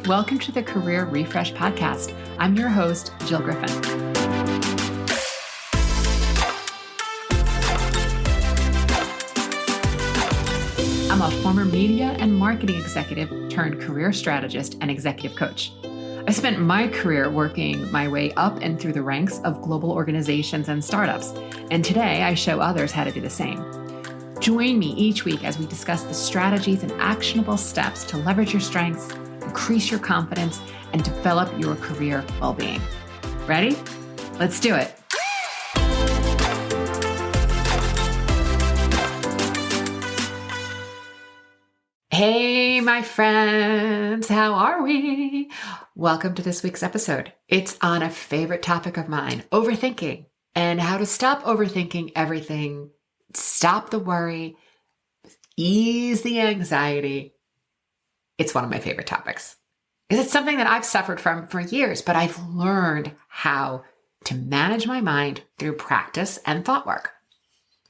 Welcome to the Career Refresh Podcast. I'm your host, Jill Griffin. I'm a former media and marketing executive turned career strategist and executive coach. I spent my career working my way up and through the ranks of global organizations and startups, and today I show others how to do the same. Join me each week as we discuss the strategies and actionable steps to leverage your strengths, increase your confidence, and develop your career well-being. Ready? Let's do it. Hey, my friends, how are we? Welcome to this week's episode. It's on a favorite topic of mine, overthinking, and how to stop overthinking everything, stop the worry, ease the anxiety. It's one of my favorite topics. It's something that I've suffered from for years, but I've learned how to manage my mind through practice and thought work.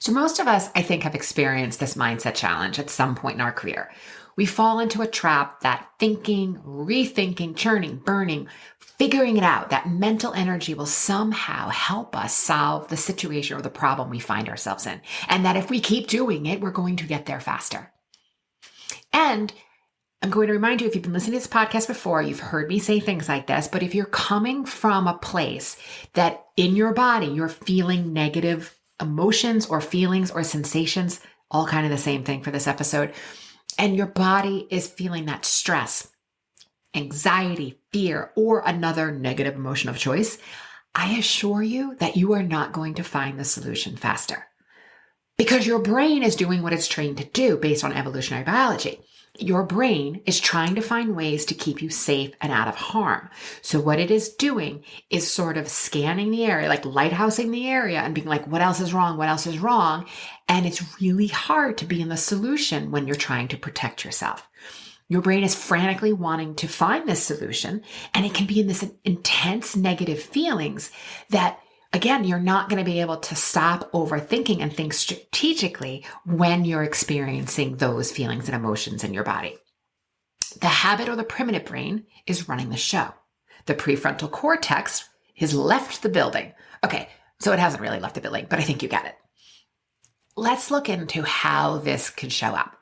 So most of us, I think, have experienced this mindset challenge at some point in our career. We fall into a trap that thinking, rethinking, churning, burning, figuring it out, that mental energy will somehow help us solve the situation or the problem we find ourselves in. And that if we keep doing it, we're going to get there faster. And I'm going to remind you, if you've been listening to this podcast before, you've heard me say things like this, but if you're coming from a place that in your body, you're feeling negative emotions or feelings or sensations, all kind of the same thing for this episode, and your body is feeling that stress, anxiety, fear, or another negative emotion of choice, I assure you that you are not going to find the solution faster. Because your brain is doing what it's trained to do based on evolutionary biology. Your brain is trying to find ways to keep you safe and out of harm. So what it is doing is sort of scanning the area, like lighthousing the area and being like, what else is wrong? What else is wrong? And it's really hard to be in the solution when you're trying to protect yourself. Your brain is frantically wanting to find this solution, and it can be in this intense negative feelings that, again, you're not going to be able to stop overthinking and think strategically when you're experiencing those feelings and emotions in your body. The habit or the primitive brain is running the show. The prefrontal cortex has left the building. Okay, so it hasn't really left the building, but I think you get it. Let's look into how this can show up.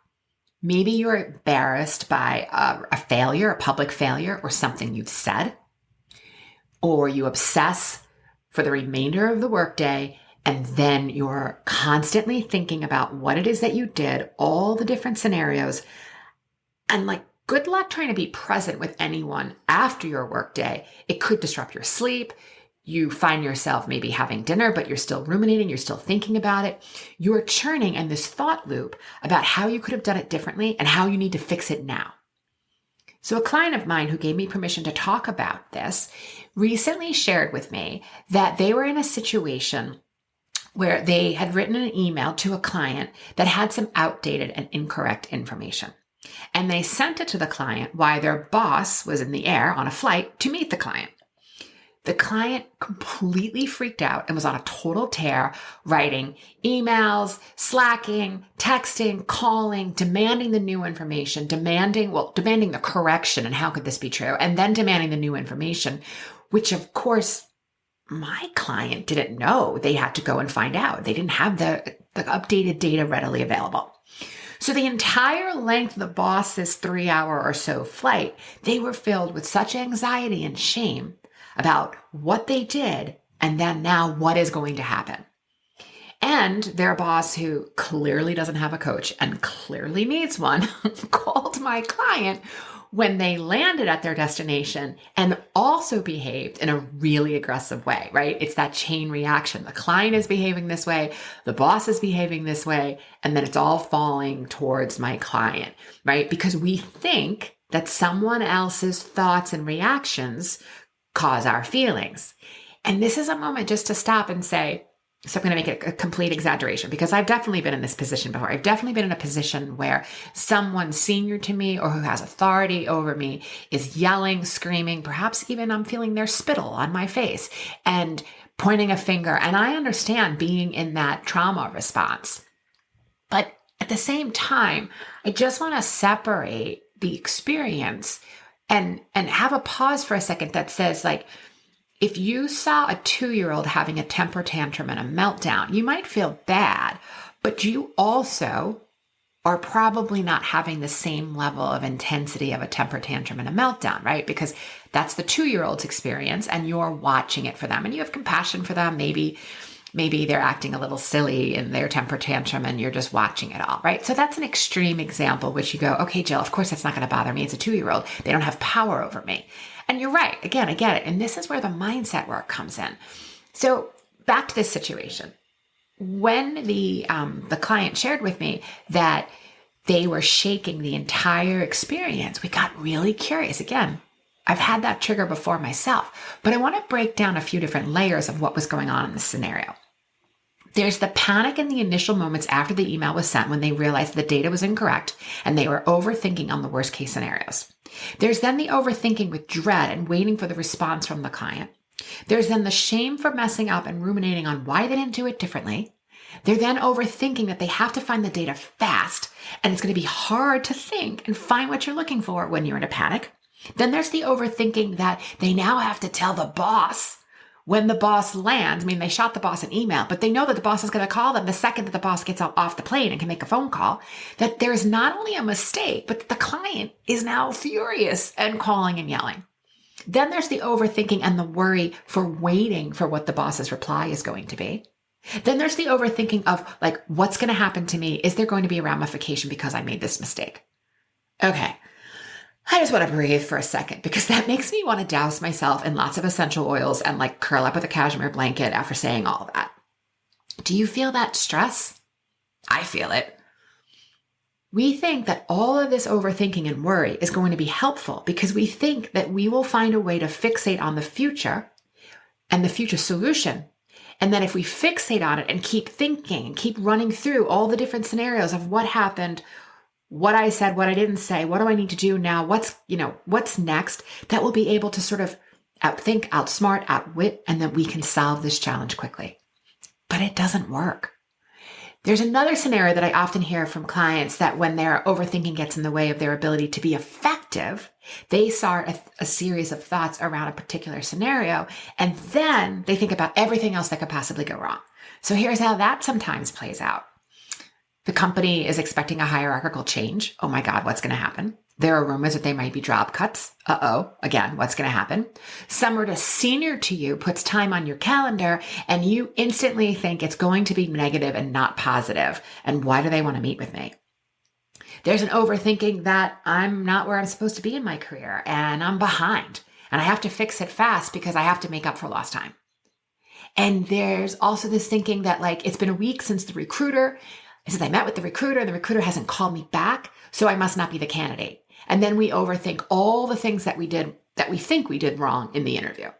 Maybe you're embarrassed by a failure, a public failure, or something you've said, or you obsess for the remainder of the workday, and then you're constantly thinking about what it is that you did, all the different scenarios, and like, good luck trying to be present with anyone after your workday. It could disrupt your sleep. You find yourself maybe having dinner, but you're still ruminating, you're still thinking about it. You're churning in this thought loop about how you could have done it differently and how you need to fix it now. So a client of mine who gave me permission to talk about this recently shared with me that they were in a situation where they had written an email to a client that had some outdated and incorrect information. And they sent it to the client while their boss was in the air on a flight to meet the client. The client completely freaked out and was on a total tear, writing emails, slacking, texting, calling, demanding the new information, demanding the correction and how could this be true, and then demanding the new information, which of course my client didn't know. They had to go and find out. They didn't have the updated data readily available. So the entire length of the boss's 3-hour or so flight, they were filled with such anxiety and shame about what they did, and then now what is going to happen. And their boss, who clearly doesn't have a coach and clearly needs one, called my client when they landed at their destination and also behaved in a really aggressive way, right? It's that chain reaction. The client is behaving this way, the boss is behaving this way, and then it's all falling towards my client, right? Because we think that someone else's thoughts and reactions cause our feelings. And this is a moment just to stop and say, so I'm going to make it a complete exaggeration because I've definitely been in this position before. I've definitely been in a position where someone senior to me or who has authority over me is yelling, screaming, perhaps even I'm feeling their spittle on my face and pointing a finger. And I understand being in that trauma response. But at the same time, I just want to separate the experience and have a pause for a second that says, like, if you saw a 2-year-old having a temper tantrum and a meltdown, you might feel bad, but you also are probably not having the same level of intensity of a temper tantrum and a meltdown, right? Because that's the 2-year-old's experience and you're watching it for them and you have compassion for them. Maybe they're acting a little silly in their temper tantrum and you're just watching it all, right? So that's an extreme example, which you go, okay, Jill, of course that's not going to bother me. It's a 2-year-old. They don't have power over me. And you're right. Again, I get it. And this is where the mindset work comes in. So back to this situation. When the client shared with me that they were shaking the entire experience, we got really curious. Again, I've had that trigger before myself, but I want to break down a few different layers of what was going on in this scenario. There's the panic in the initial moments after the email was sent when they realized the data was incorrect and they were overthinking on the worst case scenarios. There's then the overthinking with dread and waiting for the response from the client. There's then the shame for messing up and ruminating on why they didn't do it differently. They're then overthinking that they have to find the data fast and it's going to be hard to think and find what you're looking for when you're in a panic. Then there's the overthinking that they now have to tell the boss when the boss lands. I mean, they shot the boss an email, but they know that the boss is going to call them the second that the boss gets off the plane and can make a phone call, that there's not only a mistake, but the client is now furious and calling and yelling. Then there's the overthinking and the worry for waiting for what the boss's reply is going to be. Then there's the overthinking of, like, what's going to happen to me? Is there going to be a ramification because I made this mistake? Okay. I just want to breathe for a second because that makes me want to douse myself in lots of essential oils and like curl up with a cashmere blanket after saying all of that. Do you feel that stress? I feel it. We think that all of this overthinking and worry is going to be helpful because we think that we will find a way to fixate on the future and the future solution. And then if we fixate on it and keep thinking and keep running through all the different scenarios of what happened, what I said, what I didn't say, what do I need to do now? What's next? That will be able to sort of outthink, outsmart, outwit, and that we can solve this challenge quickly. But it doesn't work. There's another scenario that I often hear from clients that when their overthinking gets in the way of their ability to be effective, they start a series of thoughts around a particular scenario, and then they think about everything else that could possibly go wrong. So here's how that sometimes plays out. The company is expecting a hierarchical change. Oh my God, what's going to happen? There are rumors that they might be job cuts. Again, what's going to happen? Someone senior to you puts time on your calendar and you instantly think it's going to be negative and not positive. And why do they want to meet with me? There's an overthinking that I'm not where I'm supposed to be in my career and I'm behind and I have to fix it fast because I have to make up for lost time. And there's also this thinking that, like, it's been a week since I met with the recruiter hasn't called me back, so I must not be the candidate. And then we overthink all the things that we think we did wrong in the interview.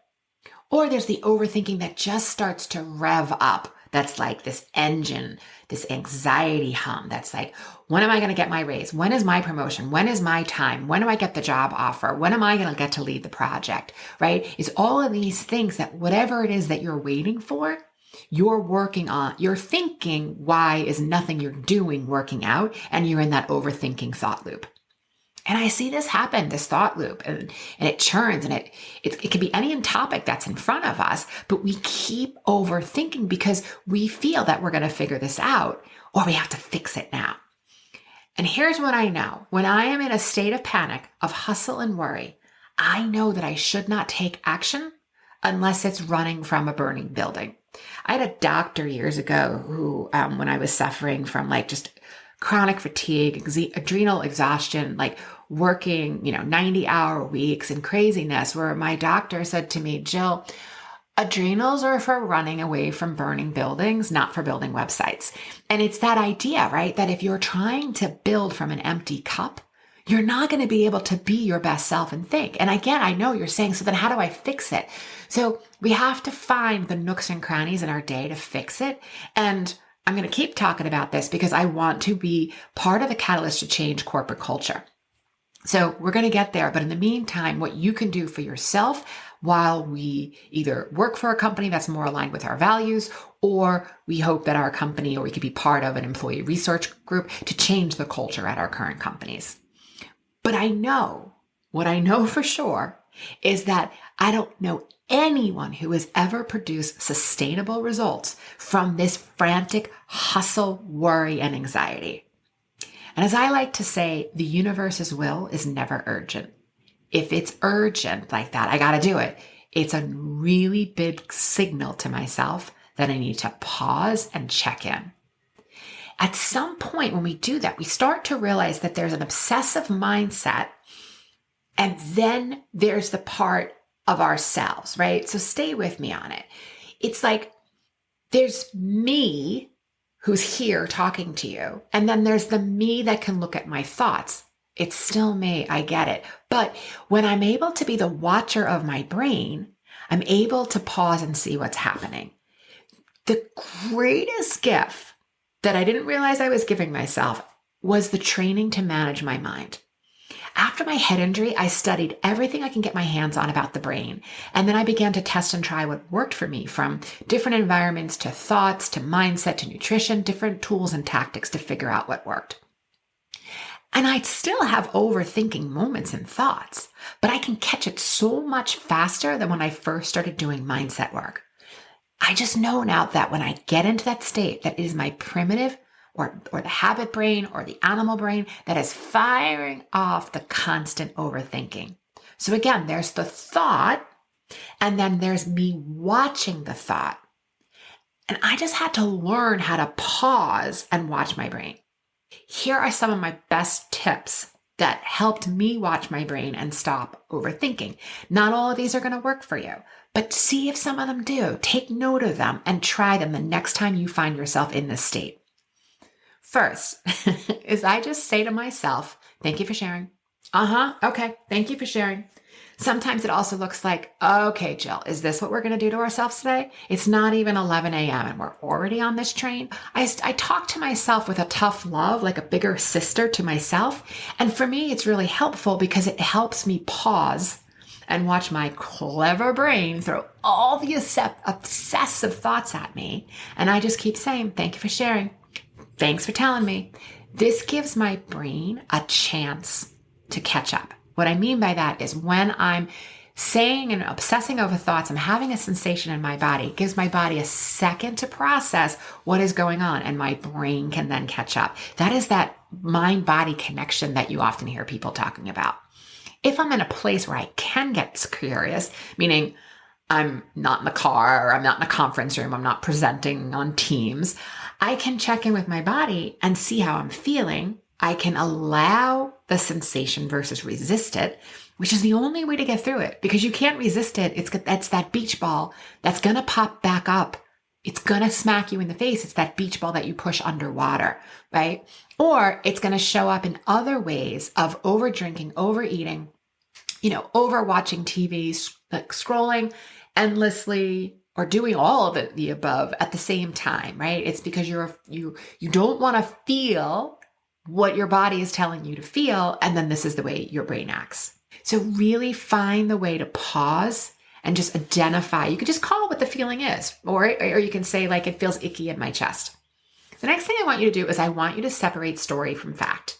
Or there's the overthinking that just starts to rev up. That's like this engine, this anxiety hum. That's like, when am I going to get my raise? When is my promotion? When is my time? When do I get the job offer? When am I going to get to lead the project? Right? It's all of these things that whatever it is that you're waiting for, you're working on, you're thinking, why is nothing you're doing working out? And you're in that overthinking thought loop. And I see this happen, this thought loop, and it churns, and it can be any topic that's in front of us, but we keep overthinking because we feel that we're going to figure this out or we have to fix it now. And here's what I know. When I am in a state of panic, of hustle and worry, I know that I should not take action unless it's running from a burning building. I had a doctor years ago who, when I was suffering from like just chronic fatigue, adrenal exhaustion, like working, 90-hour weeks and craziness, where my doctor said to me, Jill, adrenals are for running away from burning buildings, not for building websites. And it's that idea, right? That if you're trying to build from an empty cup, you're not going to be able to be your best self and think. And again, I know you're saying, so then how do I fix it? So we have to find the nooks and crannies in our day to fix it. And I'm going to keep talking about this because I want to be part of the catalyst to change corporate culture. So we're going to get there. But in the meantime, what you can do for yourself while we either work for a company that's more aligned with our values, or we hope that our company, or we could be part of an employee research group to change the culture at our current companies. But I know what I know for sure is that I don't know anyone who has ever produced sustainable results from this frantic hustle, worry, and anxiety. And as I like to say, the universe's will is never urgent. If it's urgent like that, I got to do it. It's a really big signal to myself that I need to pause and check in. At some point when we do that, we start to realize that there's an obsessive mindset, and then there's the part of ourselves, right? So stay with me on it. It's like there's me who's here talking to you, and then there's the me that can look at my thoughts. It's still me, I get it. But when I'm able to be the watcher of my brain, I'm able to pause and see what's happening. The greatest gift that I didn't realize I was giving myself was the training to manage my mind. After my head injury, I studied everything I can get my hands on about the brain. And then I began to test and try what worked for me, from different environments to thoughts, to mindset, to nutrition, different tools and tactics to figure out what worked. And I still have overthinking moments and thoughts, but I can catch it so much faster than when I first started doing mindset work. I just know now that when I get into that state, that is my primitive or the habit brain or the animal brain that is firing off the constant overthinking. So again, there's the thought, and then there's me watching the thought. And I just had to learn how to pause and watch my brain. Here are some of my best tips that helped me watch my brain and stop overthinking. Not all of these are going to work for you, but see if some of them do. Take note of them and try them the next time you find yourself in this state. First is I just say to myself, thank you for sharing. Okay, thank you for sharing. Sometimes it also looks like, okay, Jill, is this what we're going to do to ourselves today? It's not even 11 a.m. and we're already on this train. I talk to myself with a tough love, like a bigger sister to myself. And for me, it's really helpful because it helps me pause and watch my clever brain throw all the obsessive thoughts at me. And I just keep saying, thank you for sharing. Thanks for telling me. This gives my brain a chance to catch up. What I mean by that is when I'm saying and obsessing over thoughts, I'm having a sensation in my body. It gives my body a second to process what is going on, and my brain can then catch up. That is that mind-body connection that you often hear people talking about. If I'm in a place where I can get curious, meaning I'm not in the car or I'm not in a conference room, I'm not presenting on Teams, I can check in with my body and see how I'm feeling. I can allow the sensation versus resist it, which is the only way to get through it, because you can't resist it. It's that beach ball that's going to pop back up. It's going to smack you in the face. It's that beach ball that you push underwater, right? Or it's going to show up in other ways of over drinking, overeating, over watching TV, like scrolling endlessly, or doing all of the above at the same time, right? It's because you don't want to feel what your body is telling you to feel, and then this is the way your brain acts. So really find the way to pause and just identify. You could just call what the feeling is, or you can say, like, it feels icky in my chest. The next thing I want you to do is I want you to separate story from fact.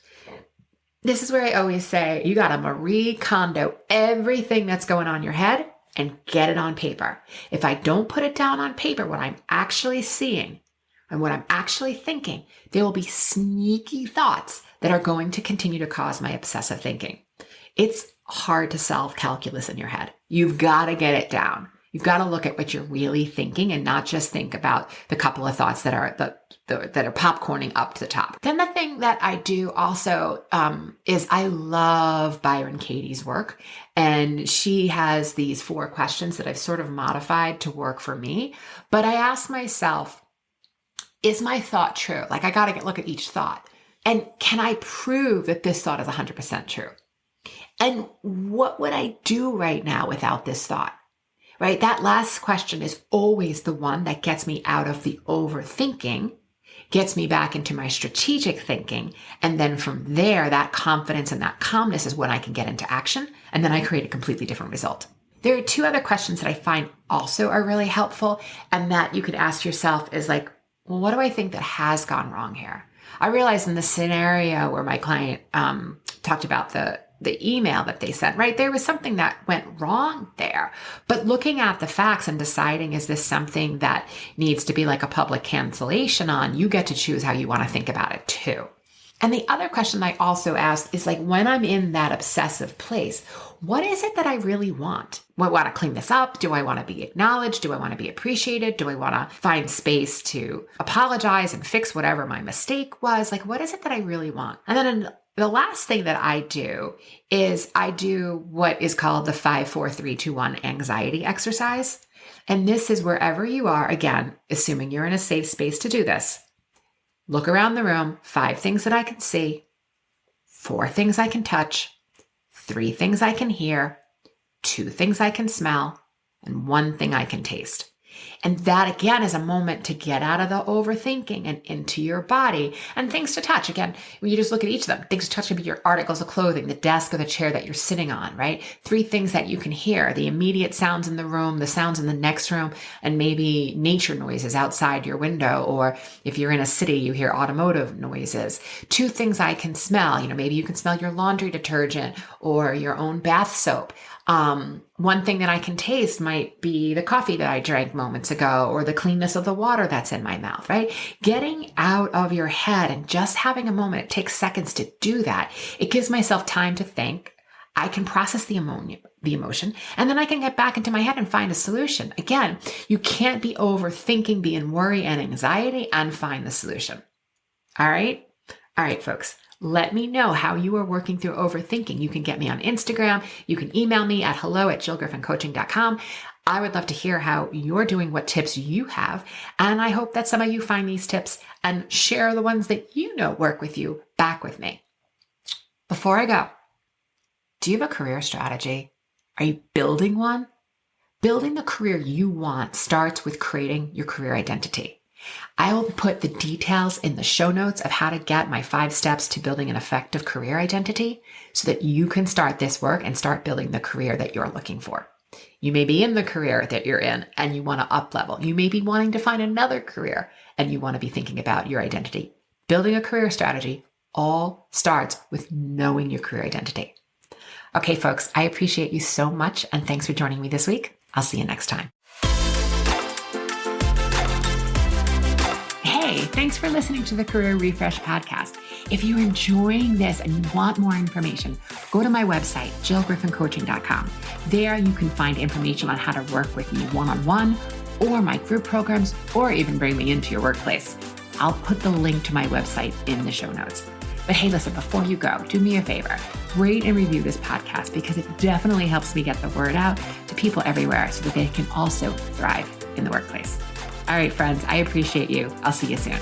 This is where I always say, you got to Marie Kondo everything that's going on in your head and get it on paper. If I don't put it down on paper, what I'm actually seeing and what I'm actually thinking, there will be sneaky thoughts that are going to continue to cause my obsessive thinking. It's hard to solve calculus in your head. You've got to get it down. You've got to look at what you're really thinking and not just think about the couple of thoughts that are that are popcorning up to the top. Then the thing that I do also is I love Byron Katie's work, and she has these 4 questions that I've sort of modified to work for me. But I ask myself, is my thought true? Like, I got to look at each thought. And can I prove that this thought is 100% true? And what would I do right now without this thought? Right? That last question is always the one that gets me out of the overthinking, gets me back into my strategic thinking. And then from there, that confidence and that calmness is when I can get into action. And then I create a completely different result. There are 2 other questions that I find also are really helpful, and that you could ask yourself is like, well, what do I think that has gone wrong here? I realized in the scenario where my client talked about the the email that they sent, right? There was something that went wrong there. But looking at the facts and deciding, is this something that needs to be like a public cancellation on, you get to choose how you want to think about it too. And the other question I also asked is like, when I'm in that obsessive place, what is it that I really want? Do I want to clean this up? Do I want to be acknowledged? Do I want to be appreciated? Do I want to find space to apologize and fix whatever my mistake was? Like, what is it that I really want? And then the last thing that I do is I do what is called the 5, 4, 3, 2, 1 anxiety exercise. And this is wherever you are, again, assuming you're in a safe space to do this. Look around the room, 5 things that I can see, 4 things I can touch, 3 things I can hear, 2 things I can smell, and 1 thing I can taste. And that, again, is a moment to get out of the overthinking and into your body, and things to touch. Again, when you just look at each of them, things to touch could be your articles of clothing, the desk or the chair that you're sitting on, right? 3 things that you can hear, the immediate sounds in the room, the sounds in the next room, and maybe nature noises outside your window. Or if you're in a city, you hear automotive noises. 2 things I can smell, maybe you can smell your laundry detergent or your own bath soap. 1 thing that I can taste might be the coffee that I drank moments ago, or the cleanness of the water that's in my mouth, right? Getting out of your head and just having a moment. It takes seconds to do that. It gives myself time to think. I can process the emotion, and then I can get back into my head and find a solution. Again, you can't be overthinking, be in worry and anxiety, and find the solution. All right, folks. Let me know how you are working through overthinking. You can get me on Instagram. You can email me at hello@jillgriffincoaching.com. I would love to hear how you're doing, what tips you have. And I hope that some of you find these tips and share the ones that you know work with you back with me. Before I go, do you have a career strategy? Are you building one? Building the career you want starts with creating your career identity. I will put the details in the show notes of how to get my 5 steps to building an effective career identity so that you can start this work and start building the career that you're looking for. You may be in the career that you're in and you want to up level. You may be wanting to find another career and you want to be thinking about your identity. Building a career strategy all starts with knowing your career identity. Okay, folks, I appreciate you so much and thanks for joining me this week. I'll see you next time. Hey, thanks for listening to the Career Refresh podcast. If you're enjoying this and you want more information, go to my website, jillgriffincoaching.com. There you can find information on how to work with me one-on-one or my group programs, or even bring me into your workplace. I'll put the link to my website in the show notes. But hey, listen, before you go, do me a favor, rate and review this podcast because it definitely helps me get the word out to people everywhere so that they can also thrive in the workplace. All right, friends, I appreciate you. I'll see you soon.